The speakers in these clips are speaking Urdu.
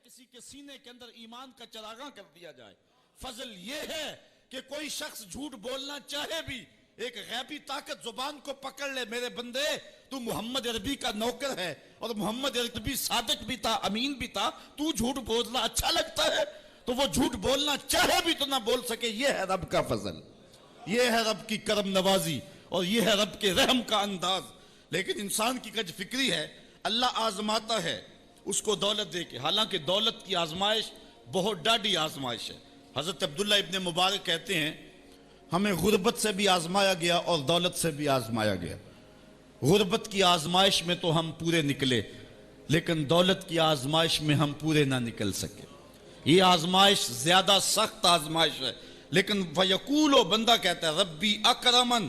کسی کے سینے کے اندر ایمان کا چراغاں کر دیا جائے. فضل یہ ہے کہ کوئی شخص جھوٹ بولنا چاہے بھی ایک غیبی طاقت زبان کو پکڑ لے, میرے بندے تو محمد عربی کا نوکر ہے اور محمد عربی صادق بھی تھا, امین بھی تھا, تو جھوٹ بولنا اچھا لگتا ہے, تو وہ جھوٹ بولنا چاہے بھی تو نہ بول سکے. یہ ہے رب کا فضل, یہ ہے رب کی کرم نوازی, اور یہ ہے رب کے رحم کا انداز. لیکن انسان کی کج فکری ہے, اللہ آزماتا ہے اس کو دولت دے کے, حالانکہ دولت کی آزمائش بہت ڈاڈی آزمائش ہے. حضرت عبداللہ ابن مبارک کہتے ہیں ہمیں غربت سے بھی آزمایا گیا اور دولت سے بھی آزمایا گیا. غربت کی آزمائش میں تو ہم پورے نکلے, لیکن دولت کی آزمائش میں ہم پورے نہ نکل سکے. یہ آزمائش زیادہ سخت آزمائش ہے. لیکن فیقولو, بندہ کہتا ہے ربی اکرمن,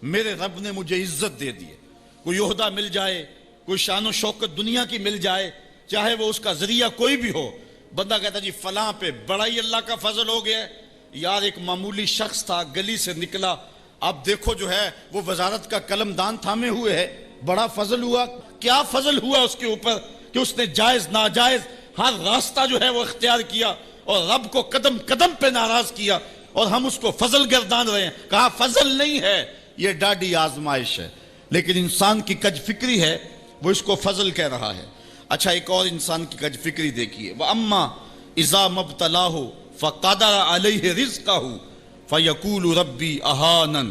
میرے رب نے مجھے عزت دے دی ہے. کوئی عہدہ مل جائے, کوئی شان و شوکت دنیا کی مل جائے, چاہے وہ اس کا ذریعہ کوئی بھی ہو, بندہ کہتا ہے جی فلاں پہ بڑا ہی اللہ کا فضل ہو گیا ہے. یار ایک معمولی شخص تھا, گلی سے نکلا, اب دیکھو جو ہے وہ وزارت کا قلم دان تھامے ہوئے ہے, بڑا فضل ہوا. کیا فضل ہوا اس کے اوپر کہ اس نے جائز ناجائز ہر راستہ جو ہے وہ اختیار کیا اور رب کو قدم قدم پہ ناراض کیا, اور ہم اس کو فضل گردان رہے ہیں. کہا فضل نہیں ہے, یہ ڈاڈی آزمائش ہے. لیکن انسان کی کج فکری ہے, وہ اس کو فضل کہہ رہا ہے. اچھا ایک اور انسان کی کج فکری دیکھیے, وَأَمَّا إِذَا مَبْتَلَاهُ فَقَدَرَ عَلَيْهِ رِزْقَهُ فَيَقُولُ رَبِّي أَهَانَنِ,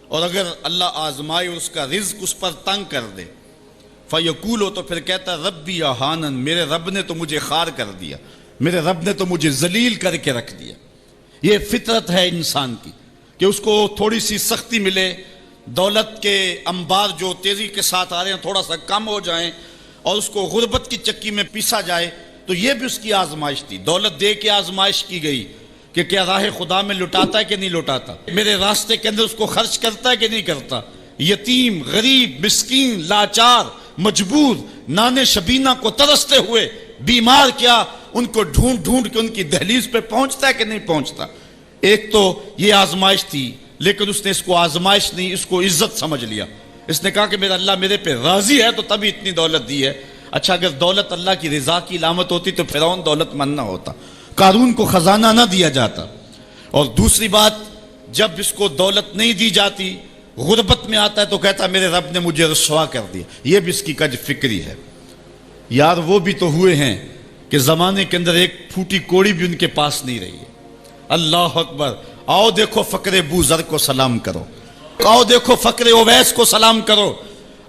اور اگر اللہ آزمائے اس کا رزق اس پر تنگ کر دے, فَيَقُولُ, تو پھر کہتا ہے رَبِّي أَهَانَنِ, میرے رب نے تو مجھے خار کر دیا, میرے رب نے تو مجھے ذلیل کر کے رکھ دیا. یہ فطرت ہے انسان کی کہ اس کو تھوڑی سی سختی ملے, دولت کے انبار جو تیزی کے ساتھ آ رہے ہیں تھوڑا سا کم ہو جائیں, اور اس کو غربت کی چکی میں پیسا جائے. تو یہ بھی اس کی آزمائش تھی. دولت دے کے آزمائش کی گئی کہ کیا راہ خدا میں لٹاتا ہے کہ نہیں لٹاتا, میرے راستے کے اندر اس کو خرچ کرتا ہے کہ نہیں کرتا. یتیم, غریب, مسکین, لاچار, مجبور, نانے شبینہ کو ترستے ہوئے, بیمار, کیا ان کو ڈھونڈ ڈھونڈ کے ان کی دہلیز پہ پہنچتا ہے کہ نہیں پہنچتا. ایک تو یہ آزمائش تھی, لیکن اس نے اس کو آزمائش نہیں, اس کو عزت سمجھ لیا. اس نے کہا کہ میرا اللہ میرے پہ راضی ہے تو تبھی اتنی دولت دی ہے. اچھا اگر دولت اللہ کی رضا کی علامت ہوتی تو فرعون دولت مند نہ ہوتا, قارون کو خزانہ نہ دیا جاتا. اور دوسری بات, جب اس کو دولت نہیں دی جاتی, غربت میں آتا ہے تو کہتا ہے میرے رب نے مجھے رسوا کر دیا. یہ بھی اس کی کج فکری ہے. یار وہ بھی تو ہوئے ہیں کہ زمانے کے اندر ایک پھوٹی کوڑی بھی ان کے پاس نہیں رہی ہے. اللہ اکبر. آؤ دیکھو فقر بو ذر کو سلام کرو, آؤ دیکھو فقر اویس کو سلام کرو.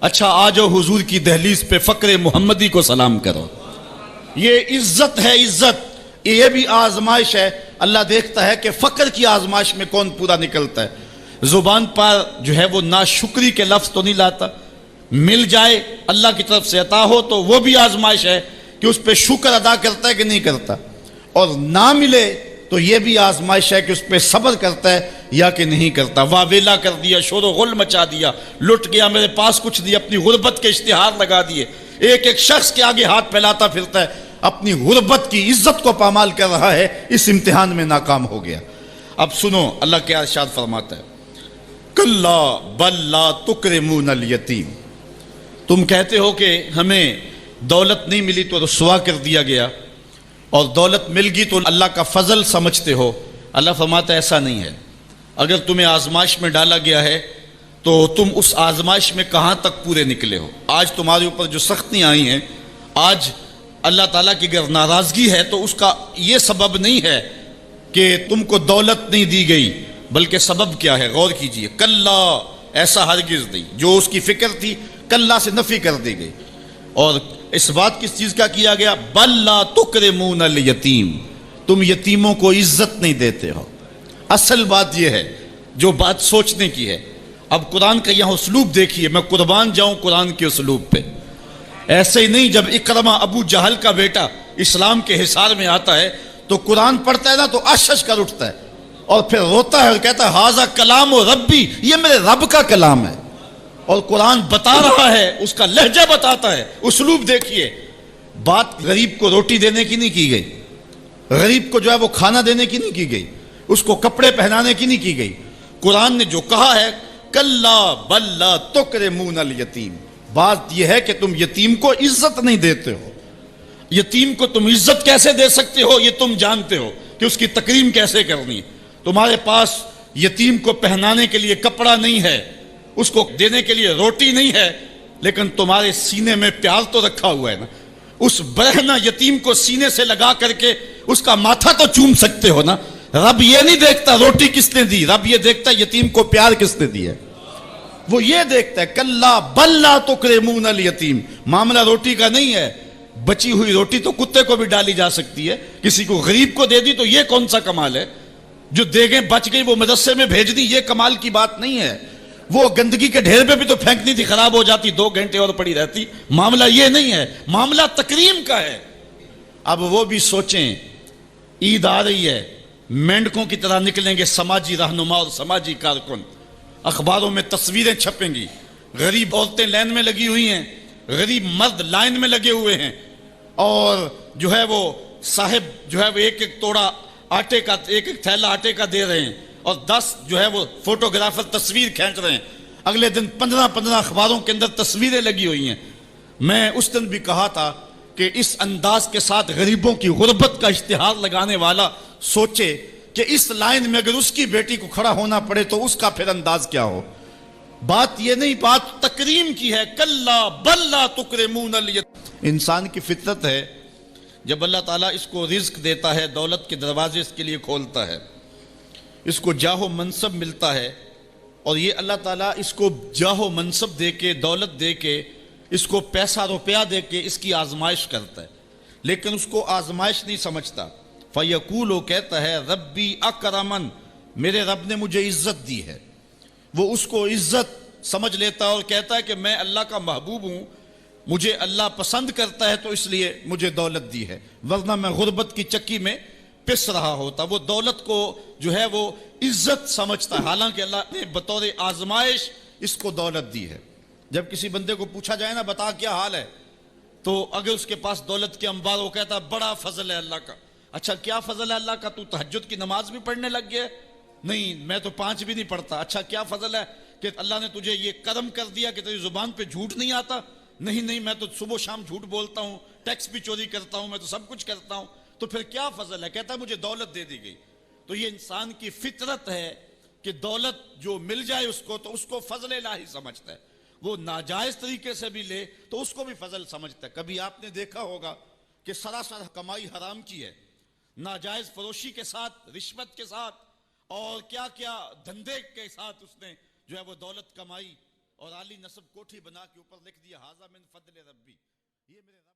اچھا آ جاؤ حضور کی دہلیز پہ فقر محمدی کو سلام کرو. یہ عزت ہے, عزت. یہ بھی آزمائش ہے. اللہ دیکھتا ہے کہ فقر کی آزمائش میں کون پورا نکلتا ہے. زبان پر جو ہے وہ ناشکری کے لفظ تو نہیں لاتا, مل جائے اللہ کی طرف سے عطا ہو تو وہ بھی آزمائش ہے کہ اس پہ شکر ادا کرتا ہے کہ نہیں کرتا, اور نہ ملے تو یہ بھی آزمائش ہے کہ اس پہ صبر کرتا ہے یا کہ نہیں کرتا. واویلا کر دیا, شور و غل مچا دیا, لٹ گیا, میرے پاس کچھ نہیں, اپنی غربت کے اشتہار لگا دیے. ایک ایک شخص کے آگے ہاتھ پھیلاتا پھرتا ہے, اپنی غربت کی عزت کو پامال کر رہا ہے, اس امتحان میں ناکام ہو گیا. اب سنو اللہ کیا ارشاد فرماتا ہے, کلا بل لا تکرمون الیتیم. تم کہتے ہو کہ ہمیں دولت نہیں ملی تو رسوا کر دیا گیا, اور دولت مل گئی تو اللہ کا فضل سمجھتے ہو. اللہ فرماتا ہے ایسا نہیں ہے. اگر تمہیں آزمائش میں ڈالا گیا ہے تو تم اس آزمائش میں کہاں تک پورے نکلے ہو. آج تمہارے اوپر جو سختیاں آئی ہیں, آج اللہ تعالیٰ کی اگر ناراضگی ہے تو اس کا یہ سبب نہیں ہے کہ تم کو دولت نہیں دی گئی, بلکہ سبب کیا ہے غور کیجئے. کلا, ایسا ہرگز نہیں. جو اس کی فکر تھی کلا سے نفی کر دی گئی, اور اس بات کس چیز کا کیا گیا, بل لا تکرمون الیتیم, تم یتیموں کو عزت نہیں دیتے ہو. اصل بات یہ ہے جو بات سوچنے کی ہے. اب قرآن کا یہاں اسلوب دیکھیے, میں قربان جاؤں قرآن کے اسلوب پہ. ایسے ہی نہیں, جب اکرمہ ابو جہل کا بیٹا اسلام کے حصار میں آتا ہے تو قرآن پڑھتا ہے نا تو اشش کر اٹھتا ہے اور پھر روتا ہے اور کہتا ہے ہاذا کلام و ربی, یہ میرے رب کا کلام ہے. اور قرآن بتا رہا ہے, اس کا لہجہ بتاتا ہے. اسلوب دیکھیے. بات غریب کو روٹی دینے کی نہیں کی گئی, غریب کو جو ہے وہ کھانا دینے کی نہیں کی گئی, اس کو کپڑے پہنانے کی نہیں کی گئی. قرآن نے جو کہا ہے کلا بل لا تکرمون الیتیم, بات یہ ہے کہ تم یتیم کو عزت نہیں دیتے ہو. یتیم کو تم عزت کیسے دے سکتے ہو یہ تم جانتے ہو کہ اس کی تکریم کیسے کرنی ہے. تمہارے پاس یتیم کو پہنانے کے لیے کپڑا نہیں ہے, اس کو دینے کے لیے روٹی نہیں ہے, لیکن تمہارے سینے میں پیار تو رکھا ہوا ہے نا. اس برہنہ یتیم کو سینے سے لگا کر کے اس کا ماتھا تو چوم سکتے ہو نا. رب یہ نہیں دیکھتا روٹی کس نے دی, رب یہ دیکھتا یتیم کو پیار کس نے دیا. وہ یہ دیکھتا ہے کلا بل لا تکرمون الیتیم. معاملہ روٹی کا نہیں ہے, بچی ہوئی روٹی تو کتے کو بھی ڈالی جا سکتی ہے, کسی کو غریب کو دے دی تو یہ کون سا کمال ہے. جو دیگیں بچ گئی وہ مدرسے میں بھیج دی, یہ کمال کی بات نہیں ہے. وہ گندگی کے ڈھیر پہ بھی تو پھینکنی تھی, خراب ہو جاتی, 2 گھنٹے اور پڑی رہتی. معاملہ یہ نہیں ہے, معاملہ تکریم کا ہے. اب وہ بھی سوچیں, عید آ رہی ہے, مینڈکوں کی طرح نکلیں گے سماجی رہنما اور سماجی کارکن, اخباروں میں تصویریں چھپیں گی, غریب عورتیں لائن میں لگی ہوئی ہیں, غریب مرد لائن میں لگے ہوئے ہیں, اور جو ہے وہ صاحب جو ہے وہ ایک ایک توڑا آٹے کا, ایک ایک تھیلا آٹے کا دے رہے ہیں, اور 10 جو ہے وہ فوٹوگرافر تصویر کھینچ رہے ہیں. اگلے دن 15 اخباروں کے اندر تصویریں لگی ہوئی ہیں. میں اس دن بھی کہا تھا کہ اس انداز کے ساتھ غریبوں کی غربت کا اشتہار لگانے والا سوچے کہ اس لائن میں اگر اس کی بیٹی کو کھڑا ہونا پڑے تو اس کا پھر انداز کیا ہو. بات یہ نہیں, بات تکریم کی ہے. کلا بل لا تکرمون الیتیم. انسان کی فطرت ہے, جب اللہ تعالیٰ اس کو رزق دیتا ہے, دولت کے دروازے اس کے لیے کھولتا ہے, اس کو جاہ و منصب ملتا ہے, اور یہ اللہ تعالیٰ اس کو جاہ و منصب دے کے, دولت دے کے, اس کو پیسہ روپیہ دے کے اس کی آزمائش کرتا ہے, لیکن اس کو آزمائش نہیں سمجھتا. فَيَقُولُ کہتا ہے ربی اکرمن, میرے رب نے مجھے عزت دی ہے. وہ اس کو عزت سمجھ لیتا ہے اور کہتا ہے کہ میں اللہ کا محبوب ہوں, مجھے اللہ پسند کرتا ہے تو اس لیے مجھے دولت دی ہے, ورنہ میں غربت کی چکی میں پس رہا ہوتا. وہ دولت کو جو ہے وہ عزت سمجھتا ہے, حالانکہ اللہ نے بطور آزمائش اس کو دولت دی ہے. جب کسی بندے کو پوچھا جائے نا بتا کیا حال ہے, تو اگر اس کے پاس دولت کے انبار, وہ کہتا ہے بڑا فضل ہے اللہ کا. اچھا کیا فضل ہے اللہ کا, تو تہجد کی نماز بھی پڑھنے لگ گیا؟ نہیں, میں تو 5 بھی نہیں پڑھتا. اچھا کیا فضل ہے کہ اللہ نے تجھے یہ کرم کر دیا کہ تیری زبان پہ جھوٹ نہیں آتا؟ نہیں, میں تو صبح شام جھوٹ بولتا ہوں, ٹیکس بھی چوری کرتا ہوں, میں تو سب کچھ کرتا ہوں. تو پھر کیا فضل ہے؟ کہتا ہے مجھے دولت دے دی گئی. تو یہ انسان کی فطرت ہے کہ دولت جو مل جائے اس کو تو اس کو فضل الہی سمجھتا ہے. وہ ناجائز طریقے سے بھی لے تو اس کو بھی فضل سمجھتا ہے. کبھی آپ نے دیکھا ہوگا کہ سراسر کمائی حرام کی ہے, ناجائز فروشی کے ساتھ, رشوت کے ساتھ, اور کیا کیا دھندے کے ساتھ اس نے جو ہے وہ دولت کمائی, اور عالی نصب کوٹھی بنا کے اوپر لکھ دیا ھذا من فضل ربی, یہ میرے رب